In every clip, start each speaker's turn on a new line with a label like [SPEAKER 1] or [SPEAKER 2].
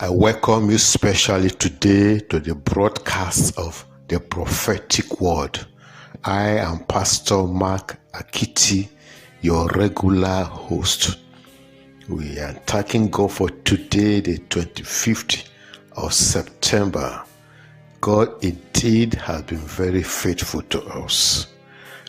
[SPEAKER 1] I welcome you specially today to the broadcast of the prophetic word. I am Pastor Mark Akiti, your regular host. We are thanking God for today, the 25th of September. God indeed has been very faithful to us.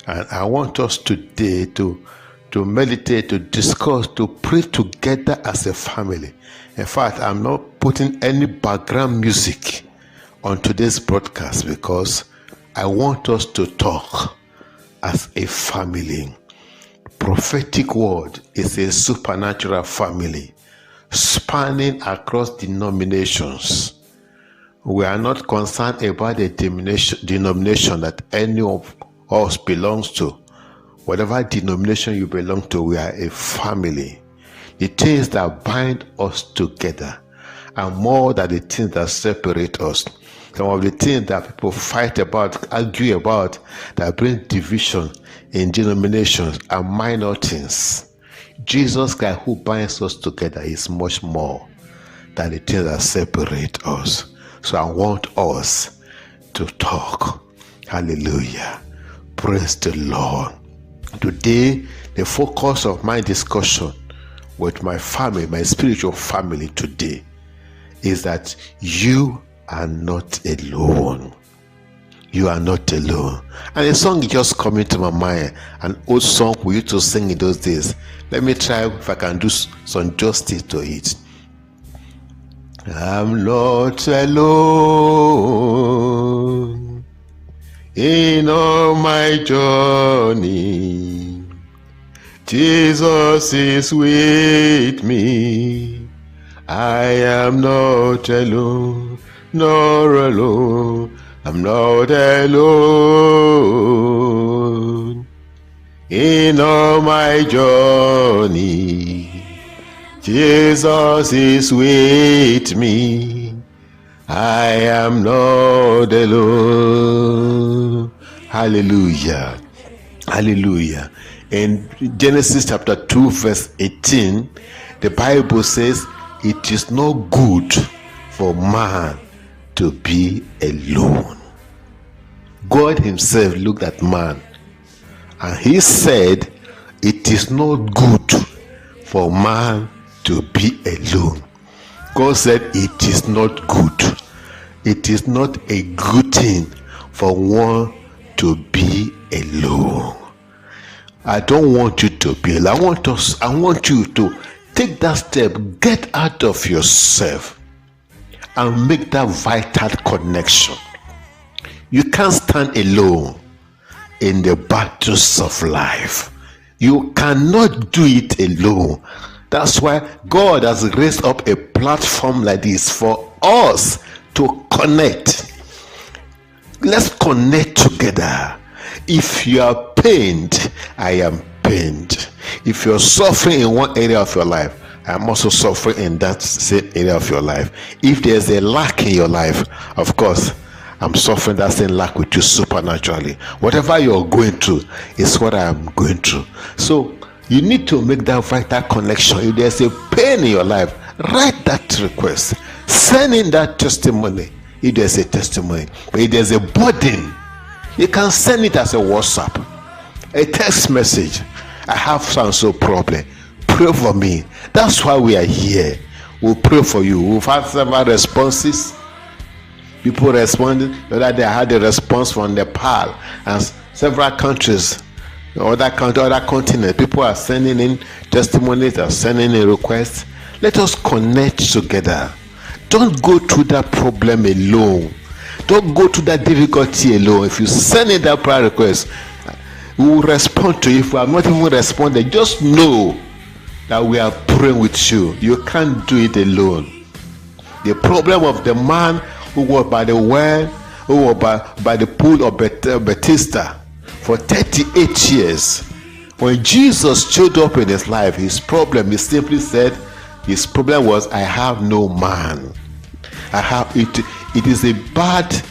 [SPEAKER 1] And I want us today to meditate, to discuss, to pray together as a family. In fact, I'm not putting any background music on today's broadcast because I want us to talk as a family. Prophetic word is a supernatural family spanning across denominations. We are not concerned about the denomination that any of us belongs to. Whatever denomination you belong to, we are a family. The things that bind us together are more than the things that separate us. Some of the things that people fight about, argue about, that bring division in denominations are minor things. Jesus Christ, who binds us together, is much more than the things that separate us. So I want us to talk. Hallelujah. Praise the Lord. Today, the focus of my discussion with my family, my spiritual family today, is that you are not alone. You are not alone. And a song just coming to my mind, an old song we used to sing in those days. Let me try if I can do some justice to it. I'm not alone in all my journey. Jesus is with me. I am not alone, nor alone. I'm not alone in all my journey. Jesus is with me. I am not alone. Hallelujah. Hallelujah. In Genesis chapter 2 verse 18, the Bible says, it is not good for man to be alone. God himself looked at man and he said, it is not good for man to be alone. God said, it is not good. It is not a good thing for one to be alone. I don't want you to be alone. I want you to take that step, get out of yourself and make that vital connection. You can't stand alone in the battles of life. You cannot do it alone. That's why God has raised up a platform like this for us to connect. Let's connect together. If you are pained, I am pained. If you're suffering in one area of your life, I'm also suffering in that same area of your life. If there's a lack in your life, of course, I'm suffering that same lack with you supernaturally. Whatever you're going through is what I'm going through. So you need to make that vital connection. If there's a pain in your life, write that request. Send in that testimony if there's a testimony. But if there's a burden, you can send it as a WhatsApp, a text message. I have some problem. Pray for me. That's why we are here. We'll pray for you. We've had several responses. People responded. The other day I had a response from Nepal and several countries, other continents. People are sending in testimonies, are sending in requests. Let us connect together. Don't go through that problem alone. Don't go to that difficulty alone. If you send in that prayer request, we will respond to you. If we have not even responded, just know that we are praying with you. You can't do it alone. The problem of the man who was by the well, who was by the pool of Bethesda for 38 years. When Jesus showed up in his life, his problem, he simply said, his problem was, I have no man. I have it. It is a bad,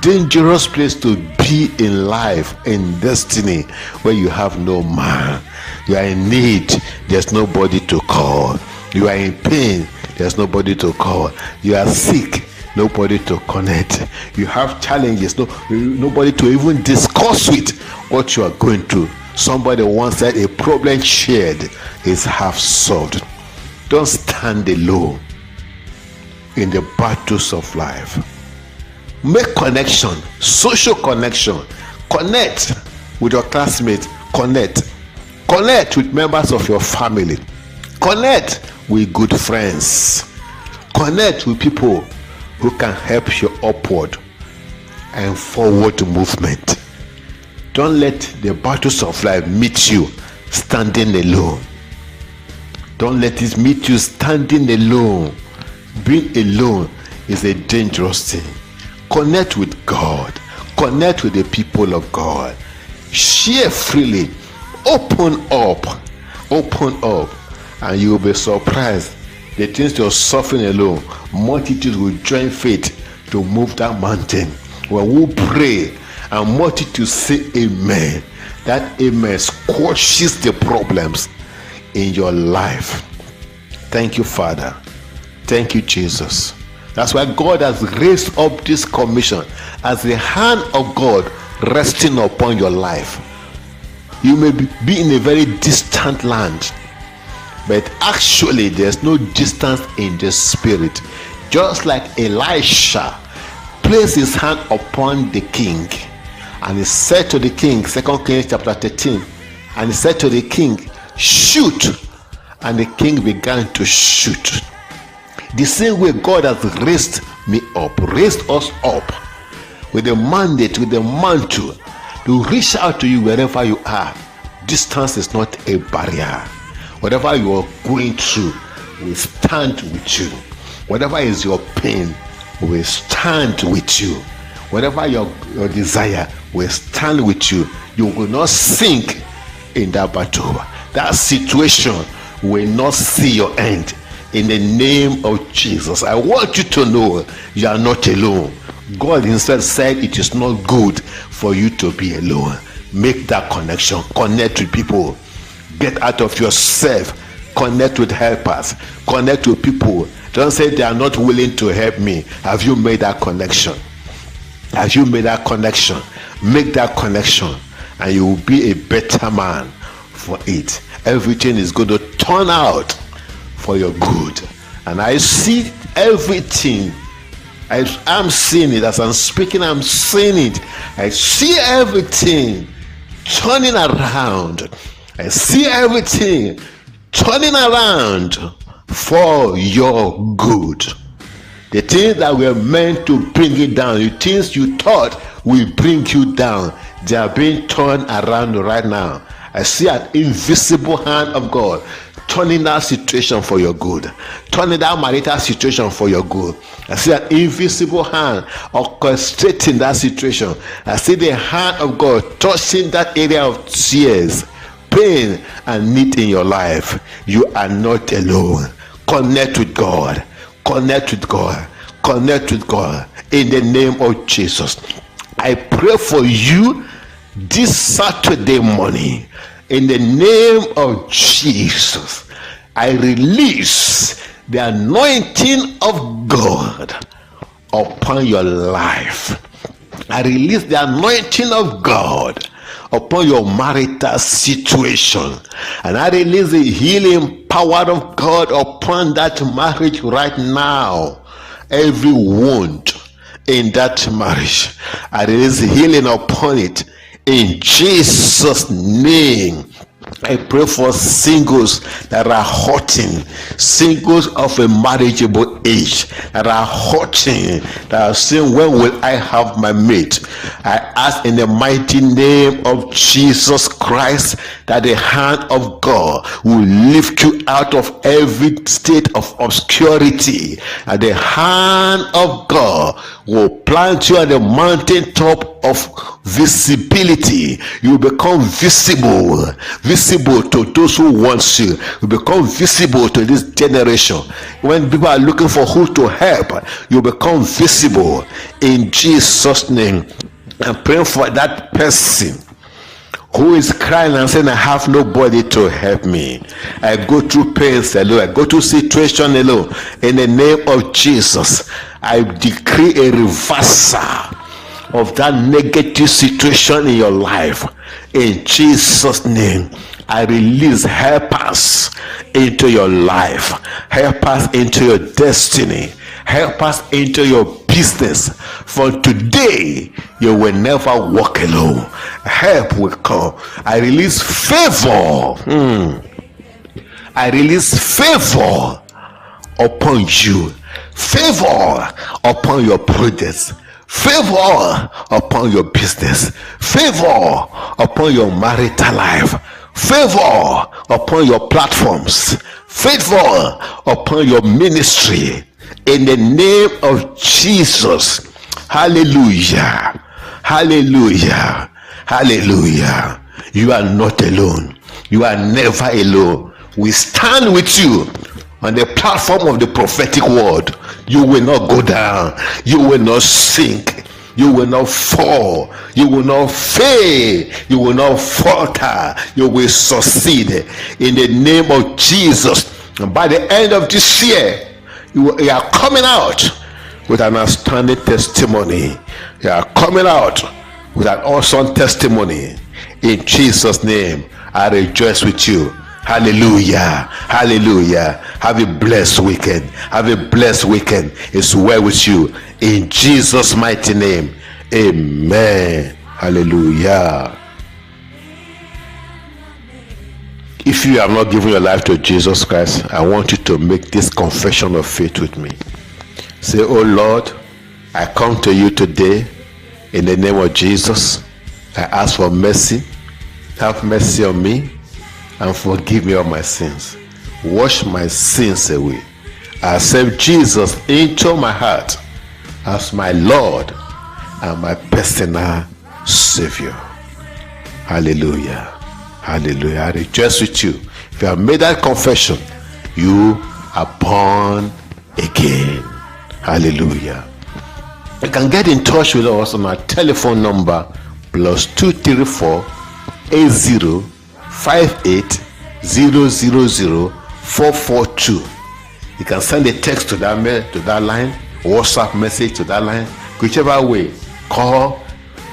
[SPEAKER 1] dangerous place to be in life, in destiny, where you have no man. You are in need. There's nobody to call. You are in pain, there's nobody to call. You are sick, nobody to connect. You have challenges, nobody to even discuss with what you are going through. Somebody once said a problem shared is half solved. Don't stand alone in the battles of life. Make connection, social connection. Connect with your classmates. Connect with members of your family. Connect with good friends. Connect with people who can help you upward and forward movement. Don't let the battles of life meet you standing alone. Don't let it meet you standing alone. Being alone is a dangerous thing. Connect with God. Connect with the people of God. Share freely. Open up, and you will be surprised. The things you're suffering alone, multitudes will join faith to move that mountain. When we pray and multitudes say amen, that amen squashes the problems in your life. Thank you, Father. Thank you, Jesus. That's why God has raised up this commission as the hand of God resting upon your life. You may be in a very distant land, but actually there's no distance in the spirit. Just like Elisha placed his hand upon the king, and he said to the king, 2 Kings chapter 13, and he said to the king, shoot, and the king began to shoot. The same way God has raised us up with the mandate, with the mantle to reach out to you wherever you are. Distance is not a barrier. Whatever you are going through, we stand with you. Whatever is your pain, we stand with you. Whatever your desire, we stand with you. You will not sink in that battle. That situation will not see your end. In the name of Jesus, I want you to know you are not alone. God himself said it is not good for you to be alone. Make that connection. Connect with people. Get out of yourself. Connect with helpers. Connect with people. Don't say they are not willing to help me. Have you made that connection? Have you made that connection? Make that connection, and you will be a better man for it. Everything is going to turn out for your good. And I see everything. I'm seeing it as I'm speaking. I'm seeing it. I see everything turning around. I see everything turning around for your good. The things that were meant to bring you down, the things you thought will bring you down, they are being turned around right now. I see an invisible hand of God turning that situation for your good, turning that marital situation for your good. I see an invisible hand orchestrating that situation. I see the hand of God touching that area of tears, pain, and need in your life. You are not alone. Connect with God. Connect with God. Connect with God. In the name of Jesus, I pray for you this Saturday morning. In the name of Jesus, I release the anointing of God upon your life. I release the anointing of God upon your marital situation. And I release the healing power of God upon that marriage right now. Every wound in that marriage, I release healing upon it. In Jesus' name, I pray for singles that are hurting, singles of a marriageable age that are hurting, that are saying, when will I have my mate? I ask in the mighty name of Jesus Christ that the hand of God will lift you out of every state of obscurity, and the hand of God will plant you at the mountaintop of visibility. You become visible to those who want you. You become visible to this generation. When people are looking for who to help, you become visible. In Jesus' name, I'm praying for that person who is crying and saying, I have nobody to help me. I go through pains alone. I go through situation alone. In the name of Jesus, I decree a reversal of that negative situation in your life. In Jesus' name, I release helpers into your life, helpers into your destiny, helpers into your business. For today, you will never walk alone. Help will come. I release favor. I release favor upon you, favor upon your projects, favor upon your business, favor upon your marital life, favor upon your platforms, favor upon your ministry. In the name of Jesus. Hallelujah. Hallelujah. Hallelujah. You are not alone. You are never alone. We stand with you on the platform of the prophetic word. You will not go down. You will not sink. You will not fall. You will not fail. You will not falter. You will succeed in the name of Jesus. And by the end of this year, you are coming out with an outstanding testimony. You are coming out with an awesome testimony. In Jesus' name, I rejoice with you. Hallelujah. Hallelujah. Have a blessed weekend. Have a blessed weekend. It's well with you. In Jesus' mighty name. Amen. Hallelujah. If you have not given your life to Jesus Christ, I want you to make this confession of faith with me. Say, oh Lord, I come to you today in the name of Jesus. I ask for mercy. Have mercy on me and forgive me of my sins. Wash my sins away. I accept Jesus into my heart as my Lord and my personal Savior. Hallelujah. Hallelujah. I rejoice with you. If you have made that confession, you are born again. Hallelujah. You can get in touch with us on our telephone number +234 80 58 000 442. You can send a text to that mail, to that line, WhatsApp message to that line, whichever way. Call.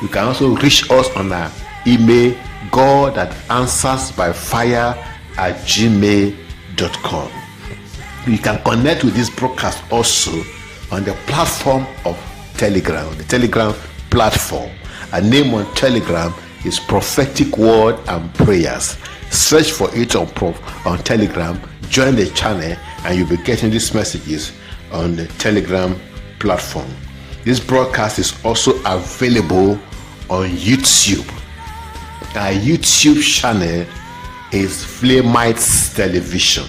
[SPEAKER 1] You can also reach us on our email, godthanswersbyfire@gmail.com. You can connect with this broadcast also on the platform of Telegram, the Telegram platform. A name on Telegram is Prophetic Word and Prayers. Search for it on Telegram, join the channel, and you'll be getting these messages on the Telegram platform. This broadcast is also available on YouTube. Our YouTube channel is Flamites Television.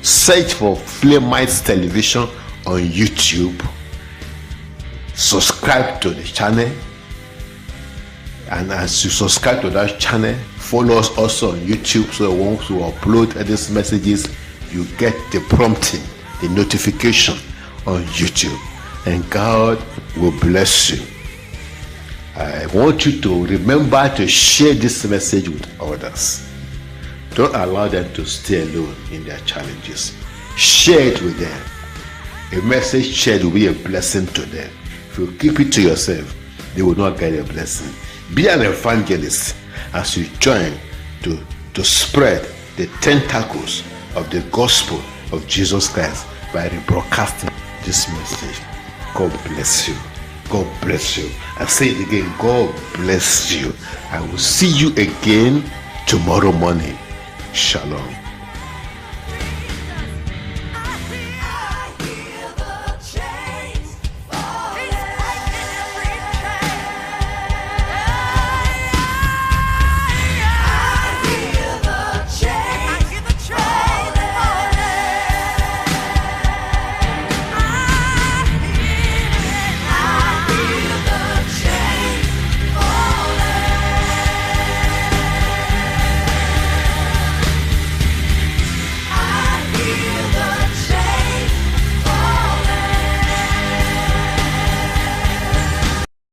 [SPEAKER 1] Search for Flamites Television on YouTube. Subscribe to the channel, and as you subscribe to that channel, follow us also on YouTube, so once we upload these messages, you get the prompting, the notification on YouTube, and God will bless you. I want you to remember to share this message with others. Don't allow them to stay alone in their challenges. Share it with them. A message shared will be a blessing to them. If you keep it to yourself, they will not get a blessing. Be an evangelist as you join to spread the tentacles of the gospel of Jesus Christ by rebroadcasting this message. God bless you. God bless you. I say it again, God bless you. I will see you again tomorrow morning. Shalom.